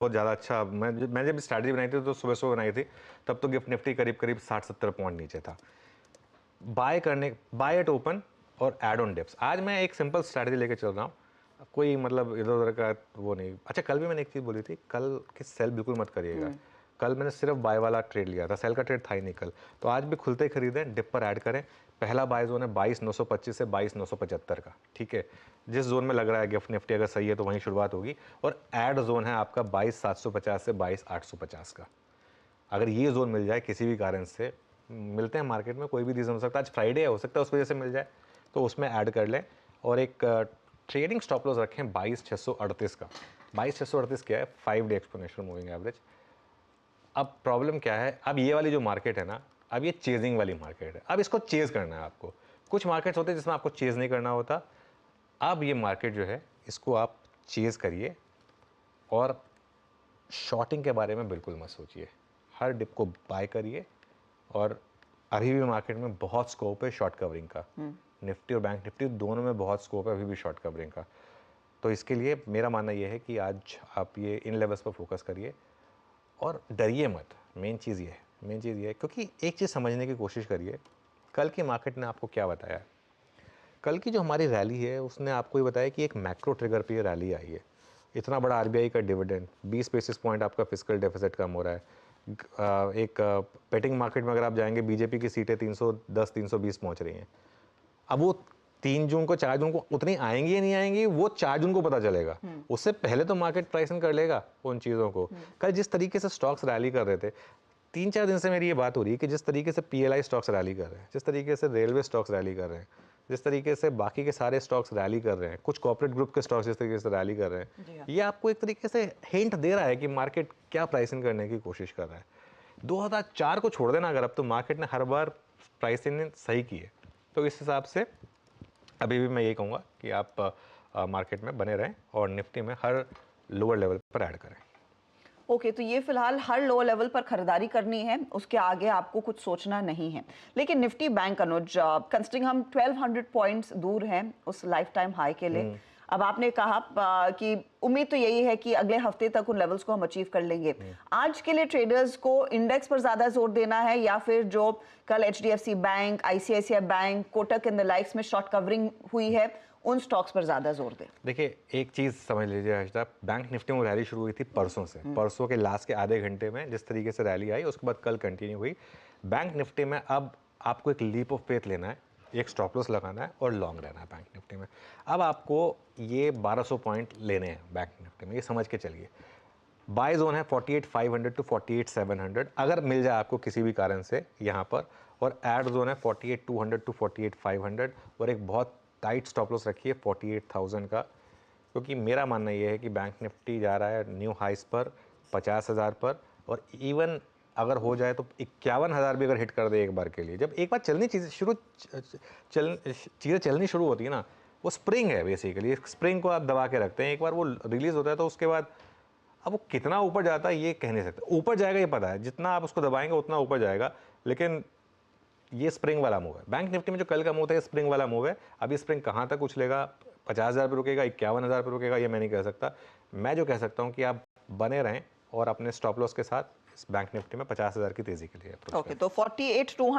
बहुत ज़्यादा अच्छा। मैं जब स्ट्रैटेजी बनाई थी तो सुबह सुबह बनाई थी, तब तो गिफ्ट निफ्टी करीब करीब 60-70 पॉइंट नीचे था। बाय एट ओपन और ऐड ऑन डिप्स। आज मैं एक सिंपल स्ट्रैटेजी लेके चल रहा हूँ, कोई मतलब इधर उधर का वो नहीं। अच्छा, कल भी मैंने एक चीज़ बोली थी, कल की सेल बिल्कुल मत करिएगा। कल मैंने सिर्फ बाय वाला ट्रेड लिया था, सेल का ट्रेड था ही नहीं कल। तो आज भी खुलते ही खरीदें, डिप पर ऐड करें। पहला बाय जोन है 22,925 से 22,975 का, ठीक है। जिस जोन में लग रहा है गिफ्ट निफ्टी अगर सही है तो वहीं शुरुआत होगी। और ऐड जोन है आपका 22,750 से 22,850 का। अगर ये जोन मिल जाए किसी भी कारण से, मिलते हैं मार्केट में, कोई भी रीज़न हो सकता है, आज फ्राइडे हो सकता है उस वजह से मिल जाए, तो उसमें ऐड कर लें। और एक ट्रेडिंग स्टॉप लॉस रखें 22,638 का। 22,638 क्या है? 5 डे एक्सपोनेंशियल मूविंग एवरेज। अब प्रॉब्लम क्या है, अब ये वाली जो मार्केट है ना, अब ये चेजिंग वाली मार्केट है। अब इसको चेज करना है आपको। कुछ मार्केट्स होते हैं जिसमें आपको चेज नहीं करना होता। अब ये मार्केट जो है, इसको आप चेज करिए और शॉर्टिंग के बारे में बिल्कुल मत सोचिए। हर डिप को बाय करिए। और अभी भी मार्केट में बहुत स्कोप है शॉर्ट कवरिंग का। निफ्टी और बैंक निफ्टी दोनों में बहुत स्कोप है अभी भी शॉर्ट कवरिंग का। तो इसके लिए मेरा मानना ये है कि आज आप ये इन लेवल्स पर फोकस करिए और डरिए मत। मेन चीज़ ये है, क्योंकि एक चीज़ समझने की कोशिश करिए, कल की मार्केट ने आपको क्या बताया। कल की जो हमारी रैली है उसने आपको ये बताया कि एक मैक्रो ट्रिगर पे ये रैली आई है। इतना बड़ा आरबीआई का डिविडेंड, 20 बेसिस पॉइंट आपका फिस्कल डेफिसिट कम हो रहा है। एक पेटिंग मार्केट में अगर आप जाएंगे, बीजेपी की सीटें 310 320 पहुंच रही हैं। अब वो 3 जून को 4 जून को उतनी आएंगी या नहीं आएंगी, वो 4 जून को पता चलेगा। उससे पहले तो मार्केट प्राइसिंग कर लेगा उन चीज़ों को। कल जिस तरीके से स्टॉक्स रैली कर रहे थे, 3-4 दिन से मेरी ये बात हो रही है कि जिस तरीके से पीएलआई स्टॉक्स रैली कर रहे हैं, जिस तरीके से रेलवे स्टॉक्स रैली कर रहे हैं, जिस तरीके से बाकी के सारे स्टॉक्स रैली कर रहे हैं, कुछ कॉर्पोरेट ग्रुप के स्टॉक्स जिस तरीके से रैली कर रहे हैं, ये आपको एक तरीके से हिंट दे रहा है कि मार्केट क्या प्राइसिंग करने की कोशिश कर रहा है। 2004 को छोड़ देना अगर, अब तो मार्केट ने हर बार प्राइसिंग सही की है। तो इस हिसाब से अभी भी मैं यही कहूँगा कि आप मार्केट में बने रहें और निफ्टी में हर लोअर लेवल पर ऐड करें। ओके, तो ये फिलहाल हर लो लेवल पर खरीदारी करनी है, उसके आगे आपको कुछ सोचना नहीं है। लेकिन निफ्टी बैंक अनुज, कंसिडरिंग हम 1200 पॉइंट्स दूर हैं उस लाइफ टाइम हाई के लिए, अब आपने कहा कि उम्मीद तो यही है कि अगले हफ्ते तक उन लेवल्स को हम अचीव कर लेंगे। आज के लिए ट्रेडर्स को इंडेक्स पर ज्यादा जोर देना है या फिर जो कल HDFC bank, ICICI bank, Kotak and the likes में शॉर्ट कवरिंग हुई है, उन स्टॉक्स पर ज्यादा जोर दें? देखिए, एक चीज़ समझ लीजिए हर्षदा, बैंक निफ्टी में रैली शुरू हुई थी परसों से। परसों के लास्ट के आधे घंटे में जिस तरीके से रैली आई, उसके बाद कल कंटिन्यू हुई। बैंक निफ्टी में अब आपको एक लीप ऑफ फेथ लेना है, एक स्टॉप लॉस लगाना है और लॉन्ग रहना है बैंक निफ्टी में। अब आपको ये 1200 पॉइंट लेने हैं बैंक निफ्टी में, ये समझ के चलिए। बाय जोन है 48,500 टू 48,700 अगर मिल जाए आपको किसी भी कारण से यहाँ पर। और ऐड जोन है 48,200 टू 48,500 और एक बहुत टाइट स्टॉप लॉस रखिए 48,000 का। क्योंकि मेरा मानना ये है कि बैंक निफ्टी जा रहा है न्यू हाइस पर 50,000 पर, और इवन अगर हो जाए तो 51,000 भी अगर हिट कर दे एक बार के लिए। जब एक बार चीज़ें चलनी शुरू होती है ना, वो स्प्रिंग है बेसिकली, स्प्रिंग को आप दबा के रखते हैं, एक बार वो रिलीज होता है तो उसके बाद अब वो कितना ऊपर जाता है ये कह नहीं सकते। ऊपर जाएगा ये पता है, जितना आप उसको दबाएंगे उतना ऊपर जाएगा, लेकिन ये स्प्रिंग वाला मूव है। बैंक निफ्टी में जो कल का मूव था ये स्प्रिंग वाला मूव है। अभी स्प्रिंग कहाँ तक उछलेगा, 50,000 पर रुकेगा, 51,000 पर रुकेगा, ये मैं नहीं कह सकता। मैं जो कह सकता हूँ कि आप बने रहें और अपने स्टॉप लॉस के साथ इस बैंक निफ्टी में 50,000 की तेजी के लिए। ओके, तो 48,200